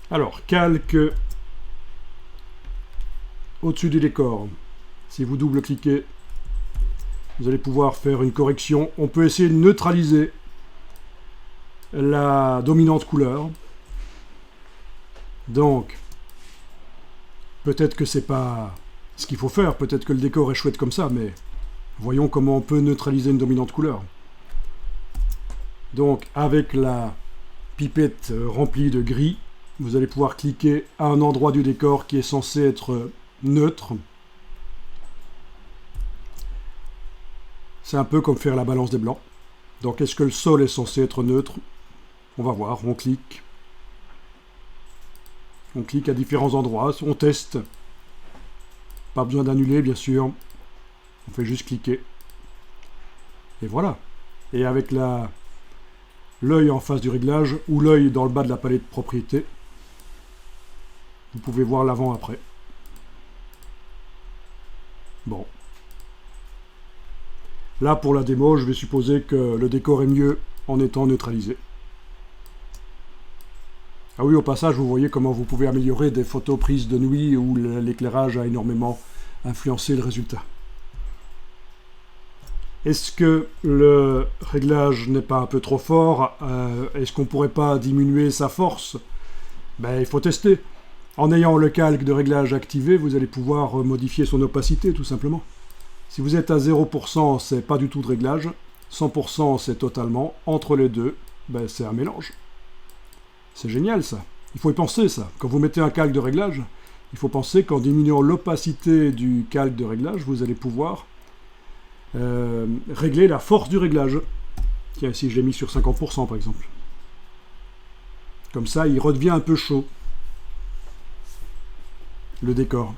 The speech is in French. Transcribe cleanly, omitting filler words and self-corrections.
Alors, calque au-dessus du décor. Si vous double-cliquez, vous allez pouvoir faire une correction. On peut essayer de neutraliser la dominante couleur. Donc, peut-être que c'est pas ce qu'il faut faire, peut-être que le décor est chouette comme ça, mais voyons comment on peut neutraliser une dominante couleur. Donc, avec la pipette remplie de gris, vous allez pouvoir cliquer à un endroit du décor qui est censé être neutre. C'est un peu comme faire la balance des blancs. Donc, est-ce que le sol est censé être neutre? On va voir, on clique. On clique à différents endroits, on teste. Pas besoin d'annuler, bien sûr. On fait juste cliquer. Et voilà. Et avec l'œil en face du réglage, ou l'œil dans le bas de la palette de propriétés, vous pouvez voir l'avant-après. Bon. Là, pour la démo, je vais supposer que le décor est mieux en étant neutralisé. Ah oui, au passage, vous voyez comment vous pouvez améliorer des photos prises de nuit où l'éclairage a énormément influencé le résultat. Est-ce que le réglage n'est pas un peu trop fort? Est-ce qu'on ne pourrait pas diminuer sa force? Ben, il faut tester. En ayant le calque de réglage activé, vous allez pouvoir modifier son opacité, tout simplement. Si vous êtes à 0%, c'est pas du tout de réglage. 100%, c'est totalement. Entre les deux, ben, c'est un mélange. C'est génial, ça. Il faut y penser, ça. Quand vous mettez un calque de réglage, il faut penser qu'en diminuant l'opacité du calque de réglage, vous allez pouvoir régler la force du réglage. Tiens, ici, je l'ai mis sur 50%, par exemple. Comme ça, il redevient un peu chaud, le décor.